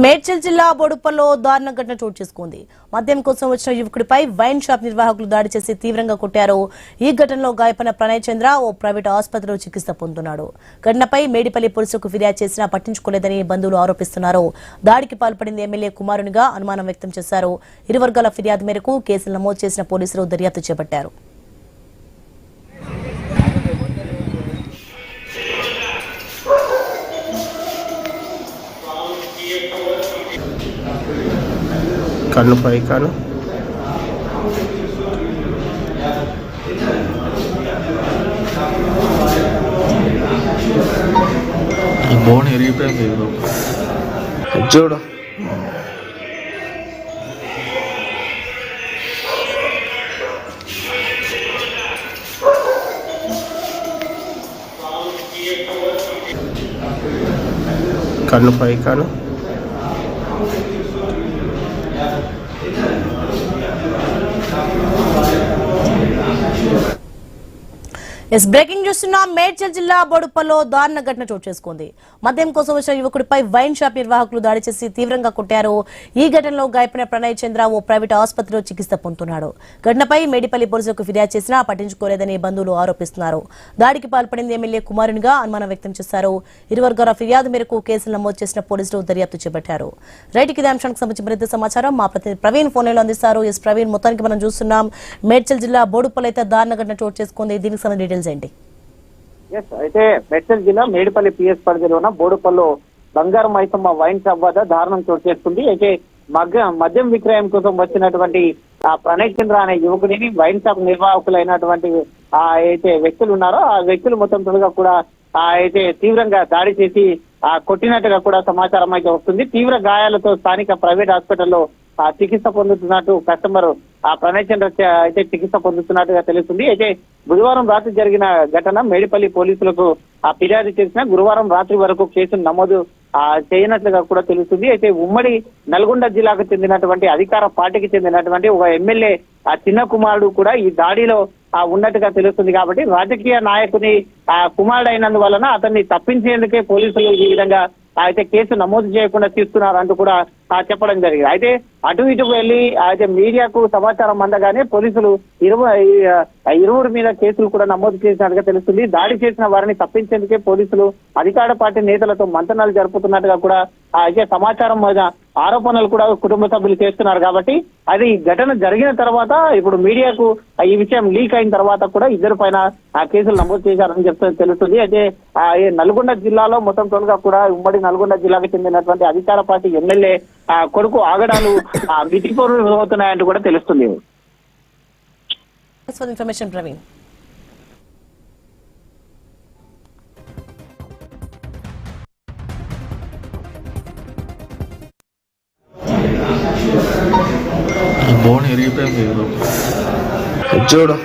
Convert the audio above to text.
మేడ్చల్ జిల్లా బోడుపల్లో దారుణ ఘటన చోటు చేసుకుంది. మద్యం కోసం వచ్చిన యువకుడిపై వైన్ షాప్ నిర్వాహకులు దాడి చేసి తీవ్రంగా కొట్టారు. ఈ ఘటనలో గాయపడిన ప్రణయ్ చంద్ర ఓ ప్రైవేట్ ఆసుపత్రిలో చికిత్స పొందుతున్నాడు. ఘటనపై మేడిపల్లి పోలీసులకు ఫిర్యాదు చేసినా పట్టించుకోలేదని బంధువులు ఆరోపిస్తున్నారు. దాడికి పాల్పడింది ఎమ్మెల్యే కుమారునిగా అనుమానం వ్యక్తం చేశారు. ఇరు వర్గాల ఫిర్యాదు మేరకు కేసులు నమోదు చేసిన పోలీసులు దర్యాప్తు చేపట్టారు. కన్ను పై కాను ఈ బోన్ ఎరిగిపోయింది చూడు. కన్ను పై కాను బ్రేకింగ్ చూస్తున్నాం. మేడ్చల్ జిల్లా బోడుపల్లో దారుణ ఘటన చోటు చేసుకుంది. మద్యం కోసం వచ్చిన యువకుడిపై వైన్ షాప్ నిర్వాహకులు దాడి చేసి తీవ్రంగా కొట్టారు. ఈ ఘటనలో గాయపడిన ప్రణయ్ చంద్ర ఓ ప్రైవేట్ ఆసుపత్రిలో చికిత్స పొందుతున్నాడు. ఘటనపై మేడిపల్లి పోలీసులకు ఫిర్యాదు చేసినా పట్టించుకోలేదని బంధువులు ఆరోపిస్తున్నారు. దాడికి పాల్పడింది ఎమ్మెల్యే కుమారునిగా అనుమానం వ్యక్తం చేశారు. ఇరు వర్గాల ఫిర్యాదు మేరకు కేసులు నమోదు చేసిన పోలీసులు దర్యాప్తు చేపట్టారు. రైట్, ఇదే అంశానికి సంబంధించి మరింత సమాచారం మా ప్రతినిధి ప్రవీణ్ ఫోన్ లైన్లో అందిస్తారు. ప్రవీణ్, మొత్తానికి మనం చూస్తున్నాం మేడ్చల్ జిల్లా బోడుపల్లో అయితే దారుణ ఘటన చోటు చేసుకుంది. దీనికి సంబంధించి డీటెయిల్స్ ఏంటి? అయితే మేడ్చల్ జిల్లా మేడిపల్లి పిఎస్ పరిధిలో ఉన్న బోడుపల్లో బంగారు మైసమ్మ వైన్ షాప్ వద్ద దారుణం చోటు చేసుకుంది. అయితే మద్యం విక్రయం కోసం వచ్చినటువంటి ప్రణయ్ చంద్ర అనే యువకుడిని వైన్ షాప్ నిర్వాహకులైనటువంటి అయితే వ్యక్తులు ఉన్నారో ఆ వ్యక్తులు మొత్తం తొలిగా కూడా అయితే తీవ్రంగా దాడి చేసి కొట్టినట్టుగా కూడా సమాచారం అయితే వస్తుంది. తీవ్ర గాయాలతో స్థానిక ప్రైవేట్ హాస్పిటల్లో చికిత్స పొందుతున్నట్టు కస్టమర్ ప్రణయ్ చంద్ర అయితే చికిత్స పొందుతున్నట్టుగా తెలుస్తుంది. అయితే బుధవారం రాత్రి జరిగిన ఘటన మేడిపల్లి పోలీసులకు ఫిర్యాదు చేసిన గురువారం రాత్రి వరకు కేసును నమోదు చేయనట్లుగా కూడా తెలుస్తుంది. అయితే ఉమ్మడి నల్గొండ జిల్లాకు చెందినటువంటి అధికార పార్టీకి చెందినటువంటి ఒక ఎమ్మెల్యే చిన్న కుమారుడు కూడా ఈ దాడిలో ఉన్నట్టుగా తెలుస్తుంది. కాబట్టి రాజకీయ నాయకుని కుమారుడు అయినందువలన అతన్ని తప్పించేందుకే పోలీసులు ఈ విధంగా అయితే కేసు నమోదు చేయకుండా తీస్తున్నారంటూ కూడా చెప్పడం జరిగింది. అయితే అటు ఇటుకు వెళ్ళి అయితే మీడియాకు సమాచారం అందగానే పోలీసులు ఇరువురి మీద కేసులు కూడా నమోదు చేసినట్టుగా తెలుస్తుంది. దాడి చేసిన వారిని తప్పించేందుకే పోలీసులు అధికార పార్టీ నేతలతో మంతనాలు జరుపుతున్నట్టుగా కూడా అయితే సమాచారం ఆరోపణలు కూడా కుటుంబ సభ్యులు చేస్తున్నారు. కాబట్టి అది ఘటన జరిగిన తర్వాత ఇప్పుడు మీడియాకు ఈ విషయం లీక్ అయిన తర్వాత కూడా ఇద్దరు పైన కేసులు నమోదు చేశారని తెలుస్తుంది. అయితే నల్గొండ జిల్లాలో మొత్తం తొలగా కూడా ఉమ్మడి నల్గొండ జిల్లాకు చెందినటువంటి అధికార పార్టీ ఎమ్మెల్యే కొడుకు ఆగడాలు మితిపూర్వమవుతున్నాయంటూ కూడా తెలుస్తుంది. బోన్ ఎరిగిపోయింది చూడు.